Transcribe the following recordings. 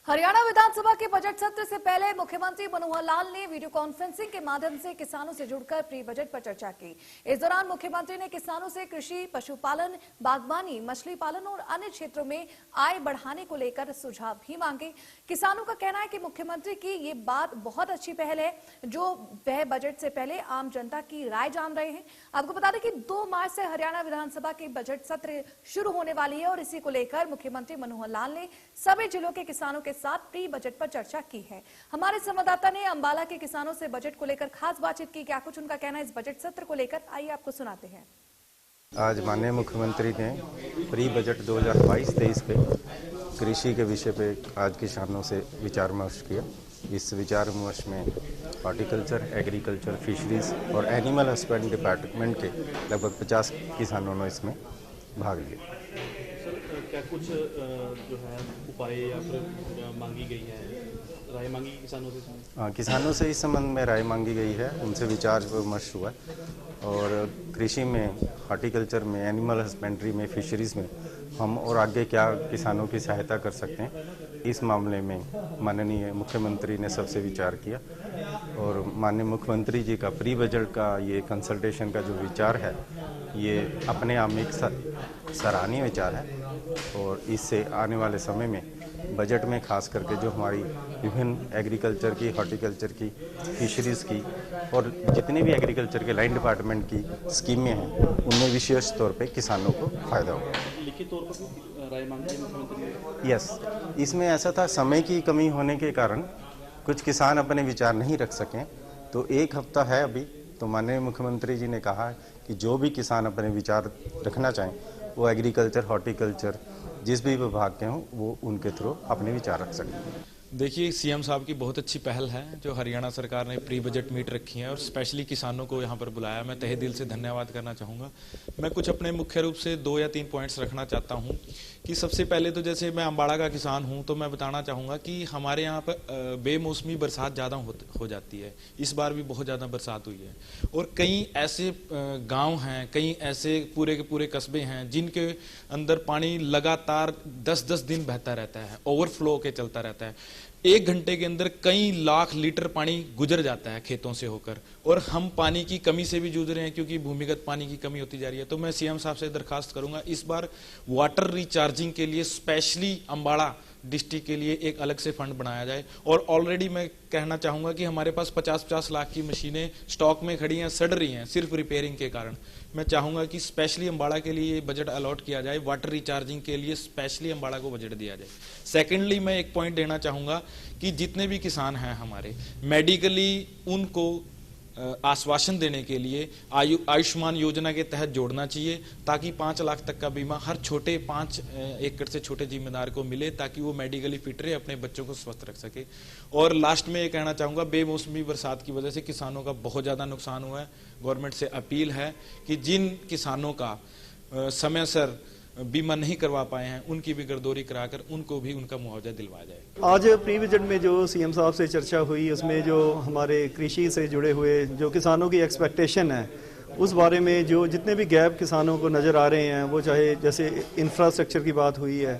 हरियाणा विधानसभा के बजट सत्र से पहले मुख्यमंत्री मनोहर लाल ने वीडियो कॉन्फ्रेंसिंग के माध्यम से किसानों से जुड़कर प्री बजट पर चर्चा की। इस दौरान मुख्यमंत्री ने किसानों से कृषि, पशुपालन, बागवानी, मछली पालन और अन्य क्षेत्रों में आय बढ़ाने को लेकर सुझाव भी मांगे। किसानों का कहना है कि मुख्यमंत्री की ये बात बहुत अच्छी पहल है जो वह बजट से पहले आम जनता की राय जान रहे हैं। आपको बता दें कि 2 मार्च से हरियाणा विधानसभा की बजट सत्र शुरू होने वाली है और इसी को लेकर मुख्यमंत्री मनोहर लाल ने सभी जिलों के किसानों के साथ प्री बजट पर चर्चा की है। हमारे संवाददाता ने अंबाला के किसानों से बजट को लेकर खास बातचीत की। क्या कुछ उनका कहना है इस बजट सत्र को लेकर, आइए आपको सुनाते हैं। आज माननीय मुख्यमंत्री ने प्री बजट 2022-23 पे कृषि के विषय पे आज किसानों से विचार विमर्श किया। इस विचार विमर्श में हॉर्टिकल्चर, एग्रीकल्चर, फिशरीज और एनिमल हस्बेंड्री डिपार्टमेंट के लगभग 50 किसानों ने इसमें भाग लिया। क्या कुछ जो है उपाय या फिर मांगी गई है, राय मांगी किसानों से? किसानों से इस संबंध में राय मांगी गई है, उनसे विचार विमर्श हुआ और कृषि में, हॉर्टिकल्चर में, एनिमल हस्बेंड्री में, फिशरीज में हम और आगे क्या किसानों की सहायता कर सकते हैं, इस मामले में माननीय मुख्यमंत्री ने सबसे विचार किया। और माननीय मुख्यमंत्री जी का प्री बजट का ये कंसल्टेशन का जो विचार है, ये अपने आप में एक सराहनीय विचार है और इससे आने वाले समय में बजट में खास करके जो हमारी विभिन्न एग्रीकल्चर की, हॉर्टिकल्चर की, फिशरीज की और जितने भी एग्रीकल्चर के लाइन डिपार्टमेंट की स्कीमें हैं, उनमें विशेष तौर पे किसानों को फायदा होगा। लिखित तौर पर राय मांगी मुख्यमंत्री ने? यस, इसमें ऐसा था, समय की कमी होने के कारण कुछ किसान अपने विचार नहीं रख सकें, तो 1 हफ्ता है अभी, तो माननीय मुख्यमंत्री जी ने कहा कि जो भी किसान अपने विचार रखना चाहें वो एग्रीकल्चर, हॉर्टिकल्चर जिस भी विभाग के हों वो उनके थ्रू अपने विचार रख सकें। देखिए, सीएम साहब की बहुत अच्छी पहल है जो हरियाणा सरकार ने प्री बजट मीट रखी है और स्पेशली किसानों को यहाँ पर बुलाया। मैं तहे दिल से धन्यवाद करना चाहूँगा। मैं कुछ अपने मुख्य रूप से 2 या 3 पॉइंट्स रखना चाहता हूँ कि सबसे पहले तो जैसे मैं अम्बाड़ा का किसान हूँ तो मैं बताना चाहूँगा कि हमारे यहाँ पर बेमौसमी बरसात ज़्यादा हो जाती है। इस बार भी बहुत ज़्यादा बरसात हुई है और कई ऐसे गाँव हैं, कई ऐसे पूरे के पूरे कस्बे हैं जिनके अंदर पानी लगातार 10-10 दिन बहता रहता है, ओवरफ्लो के चलता रहता है। 1 घंटे के अंदर कई लाख लीटर पानी गुजर जाता है खेतों से होकर और हम पानी की कमी से भी जूझ रहे हैं क्योंकि भूमिगत पानी की कमी होती जा रही है। तो मैं सीएम साहब से दरखास्त करूंगा इस बार वाटर रिचार्जिंग के लिए स्पेशली अम्बाड़ा डिस्ट्रिक्ट के लिए एक अलग से फंड बनाया जाए। और ऑलरेडी मैं कहना चाहूंगा कि हमारे पास 50-50 लाख की मशीनें स्टॉक में खड़ी हैं, सड़ रही हैं सिर्फ रिपेयरिंग के कारण। मैं चाहूंगा कि स्पेशली अम्बाड़ा के लिए बजट अलॉट किया जाए, वाटर रिचार्जिंग के लिए स्पेशली अम्बाड़ा को बजट दिया जाए। सेकेंडली मैं एक पॉइंट देना चाहूंगा कि जितने भी किसान हैं हमारे, मेडिकली उनको आश्वासन देने के लिए आयुष्मान योजना के तहत जोड़ना चाहिए ताकि 5 लाख तक का बीमा हर छोटे 5 एकड़ से छोटे जिम्मेदार को मिले ताकि वो मेडिकली फिट रहे, अपने बच्चों को स्वस्थ रख सके। और लास्ट में ये कहना चाहूंगा, बेमौसमी बरसात की वजह से किसानों का बहुत ज्यादा नुकसान हुआ है। गवर्नमेंट से अपील है कि जिन किसानों का समय सर बीमा नहीं करवा पाए हैं उनकी भी गर्दोरी कराकर उनको भी उनका मुआवजा दिलवाया जाए। आज प्री बजट में जो सीएम साहब से चर्चा हुई उसमें जो हमारे कृषि से जुड़े हुए जो किसानों की एक्सपेक्टेशन है उस बारे में जो जितने भी गैप किसानों को नज़र आ रहे हैं, वो चाहे जैसे इंफ्रास्ट्रक्चर की बात हुई है,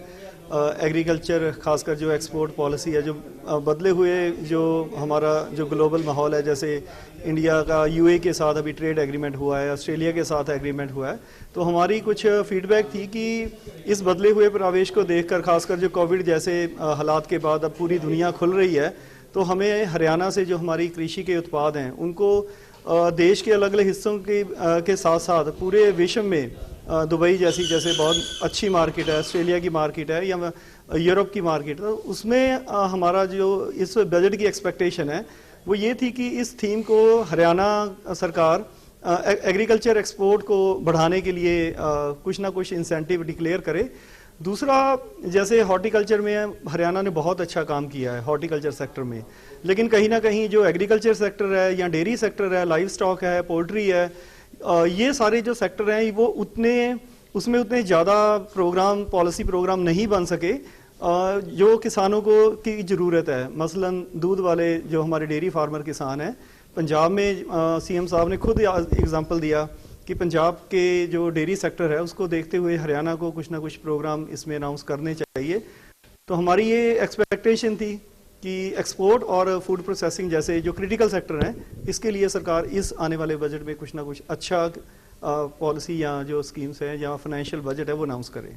एग्रीकल्चर खासकर जो एक्सपोर्ट पॉलिसी है, जो बदले हुए जो हमारा जो ग्लोबल माहौल है, जैसे इंडिया का यूए के साथ अभी ट्रेड एग्रीमेंट हुआ है, ऑस्ट्रेलिया के साथ एग्रीमेंट हुआ है, तो हमारी कुछ फीडबैक थी कि इस बदले हुए प्रवेश को देखकर, खासकर जो कोविड जैसे हालात के बाद अब पूरी दुनिया खुल रही है, तो हमें हरियाणा से जो हमारी कृषि के उत्पाद हैं उनको देश के अलग अलग हिस्सों के साथ साथ पूरे विश्व में दुबई जैसे बहुत अच्छी मार्केट है, ऑस्ट्रेलिया की मार्केट है या यूरोप की मार्केट है, तो उसमें हमारा जो इस बजट की एक्सपेक्टेशन है वो ये थी कि इस थीम को हरियाणा सरकार एग्रीकल्चर एक्सपोर्ट को बढ़ाने के लिए कुछ ना कुछ इंसेंटिव डिक्लेयर करे। दूसरा, जैसे हॉर्टिकल्चर में हरियाणा ने बहुत अच्छा काम किया है हॉर्टिकल्चर सेक्टर में, लेकिन कहीं ना कहीं जो एग्रीकल्चर सेक्टर है या डेयरी सेक्टर है, लाइव स्टॉक है, पोल्ट्री है, ये सारे जो सेक्टर हैं वो उसमें उतने ज़्यादा पॉलिसी प्रोग्राम नहीं बन सके जो किसानों को की ज़रूरत है। मसलन दूध वाले जो हमारे डेयरी फार्मर किसान हैं, पंजाब में सीएम साहब ने खुद एग्जांपल दिया कि पंजाब के जो डेयरी सेक्टर है उसको देखते हुए हरियाणा को कुछ ना कुछ प्रोग्राम इसमें अनाउंस करने चाहिए। तो हमारी ये एक्सपेक्टेशन थी कि एक्सपोर्ट और फूड प्रोसेसिंग जैसे जो क्रिटिकल सेक्टर हैं, इसके लिए सरकार इस आने वाले बजट में कुछ ना कुछ अच्छा पॉलिसी या जो स्कीम्स हैं या फाइनेंशियल बजट है वो अनाउंस करे।